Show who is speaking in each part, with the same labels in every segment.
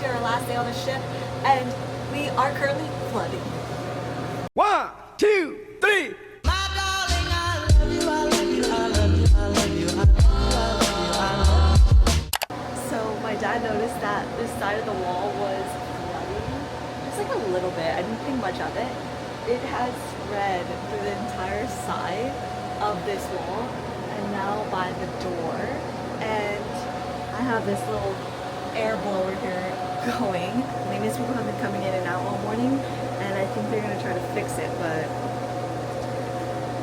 Speaker 1: actually our last day on the ship, and we are currently flooding.
Speaker 2: 1, 2, 3.
Speaker 1: So my dad noticed that this side of the wall was flooding, just like a little bit. I didn't think much of it. It has spread through the entire side of this wall and now by the door. And I have this little air blower here going. Maintenance people have been coming in and out all morning, and I think they're gonna try to fix it, but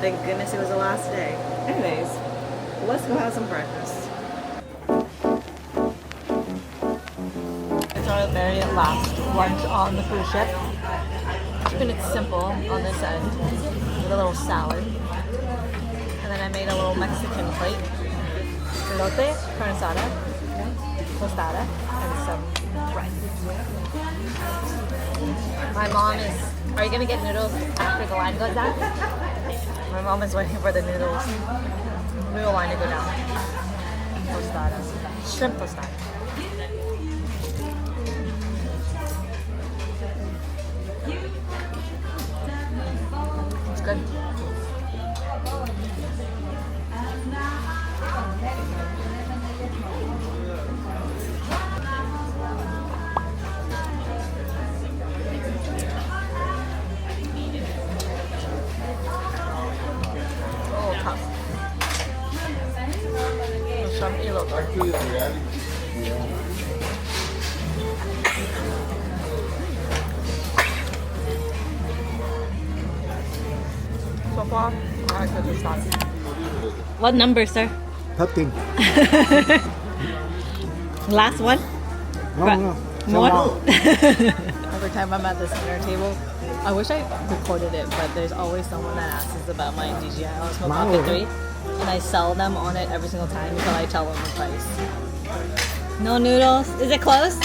Speaker 1: thank goodness it was the last day. Anyways, let's go have some breakfast. It's our very last lunch on the cruise ship. Keeping it simple on this end with a little salad. And then I made a little Mexican plate. Elote, carne asada, tostada, and some rice. My mom is, are you gonna get noodles after the line goes down? My mom is waiting for the noodle line to go down. Tostadas, shrimp tostada. It's good. Oh, tough. Some elote. So far, I like the tostada. What number, sir?
Speaker 3: 13.
Speaker 1: Last one?
Speaker 3: No.
Speaker 1: More? Every time I'm at this dinner table, I wish I recorded it, but there's always someone that asks about my DJI Osmo Pocket 3, and I sell them on it every single time until I tell them the price. No noodles. Is it closed?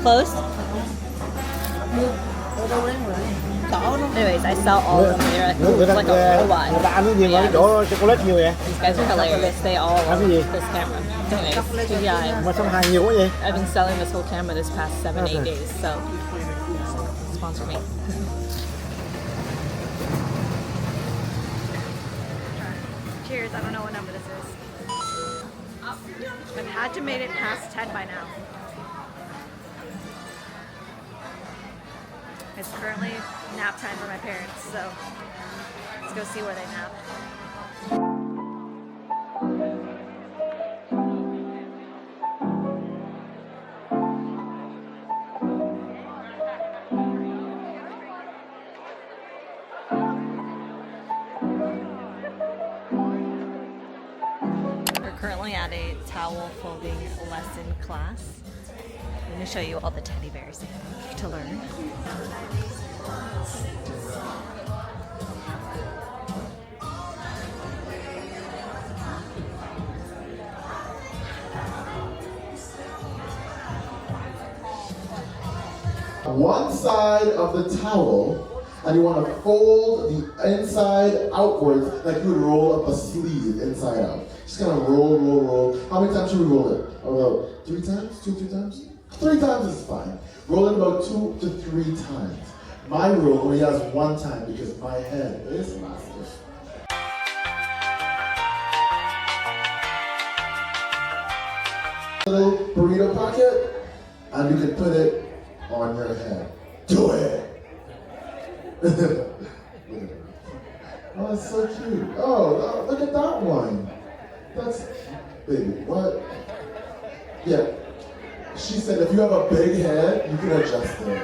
Speaker 1: Closed? Anyways, I sell all of them. They're like a robot.
Speaker 3: Người ta ăn cái gì mà đổ chocolate nhiều vậy?
Speaker 1: These guys are hilarious. They all love this camera. Anyways, DJI.
Speaker 3: Mà xong hàng nhiều quá vậy?
Speaker 1: I've been selling this whole camera this past 7-8 days, so sponsor me. Cheers. I don't know what number this is. I've had to make it past 10 by now. It's currently nap time for my parents, so let's go see where they nap. We're currently at a towel folding lesson class. I'm going to show you all the teddy bears to learn.
Speaker 4: One side of the towel, and you want to fold the inside outwards like you would roll up a sleeve inside out. Just kind of roll. How many times should we roll it? About 3 times? 2 or 3 times? 3 times is fine. Roll it about 2 to 3 times. My rule only has 1 time because my head is massive. Little burrito pocket, and you can put it on your head. Do it! Oh, that's so cute. Oh, look at that one. That's, baby, what? Yeah. She said if you have a big head, you can adjust it.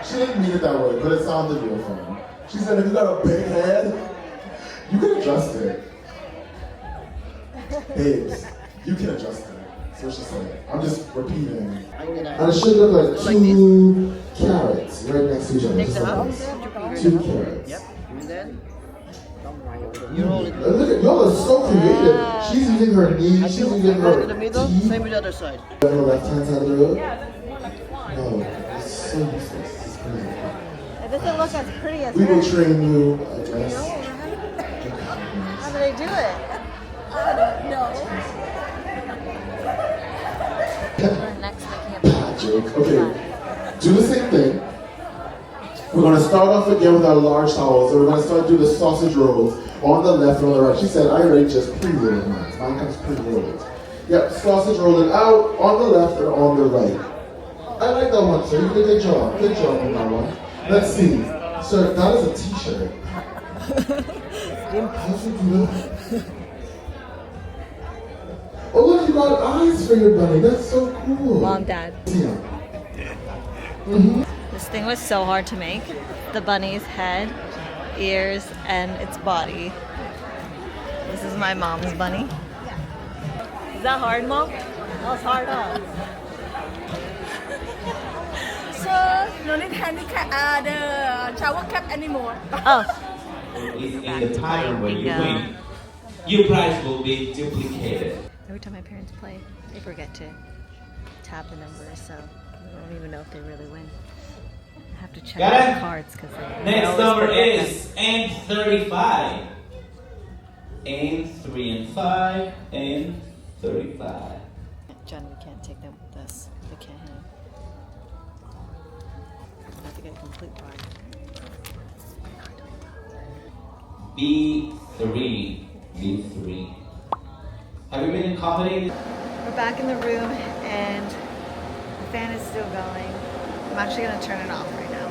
Speaker 4: She didn't mean it that way, but it sounded real funny. She said if you got a big head, you can adjust it. Babes, you can adjust it. That's what she said. I'm just repeating. And it should look like 2 carrots right next to each other. Just like this. 2 carrots.
Speaker 5: Yep. And then
Speaker 4: Look at y'all are so creative. She's using her knees. She's using her
Speaker 5: in the middle,
Speaker 4: teeth.
Speaker 5: same with the other side.
Speaker 4: On the left-hand side of the road? No, it's so useless. It's crazy.
Speaker 1: It doesn't look as pretty as
Speaker 4: We will
Speaker 1: hers.
Speaker 4: train you, I guess.
Speaker 1: How do they do it? I don't know. We're next making a
Speaker 4: handshake. Okay, do the same thing. We're gonna start off again with our large towels. So we're gonna start doing the sausage rolls on the left and on the right. She said, I rate just pre-rolled mine. Mine comes pre-rolled. Yep, sausage rolling out on the left and on the right. I like that one, sir. You did a good job. Good job on that one. Let's see. Sir, that is a t-shirt. How'd you do that? Oh look, you got eyes for your bunny. That's so cool.
Speaker 1: Mom, Dad.
Speaker 4: Yeah.
Speaker 1: This thing was so hard to make. The bunny's head, ears, and its body. This is my mom's bunny. Is that hard, Mom? That was hard, huh?
Speaker 5: So, no need handicap, the shower cap anymore.
Speaker 1: Oh.
Speaker 6: In the pattern when you win, your prize will be duplicated.
Speaker 1: Every time my parents play, they forget to tab the numbers, so I don't even know if they really win. I have to check
Speaker 6: Got it?
Speaker 1: the cards because they
Speaker 6: Next
Speaker 1: always
Speaker 6: number
Speaker 1: forget
Speaker 6: is N35. N3 and 5, N35.
Speaker 1: Jen, we can't take them with us. We can't hit them. I have to get a complete card.
Speaker 6: B3. B3. Have you been in comedy?
Speaker 1: We're back in the room and the fan is still going. I'm actually going to turn it off right now.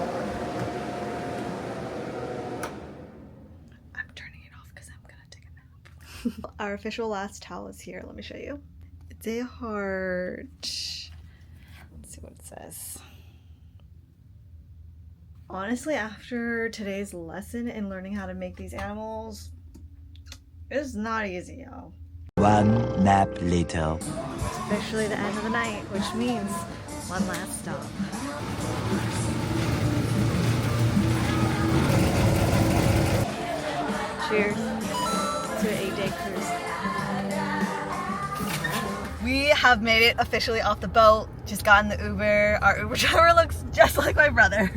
Speaker 1: I'm turning it off because I'm going to take a nap. Our official last towel is here. Let me show you. It's a heart. Let's see what it says. Honestly, after today's lesson and learning how to make these animals, it's not easy, y'all.
Speaker 7: One nap later.
Speaker 1: It's officially the end of the night, which means one last stop. Cheers to an 8-day cruise. We have made it officially off the boat. Just got in the Uber. Our Uber driver looks just like my brother.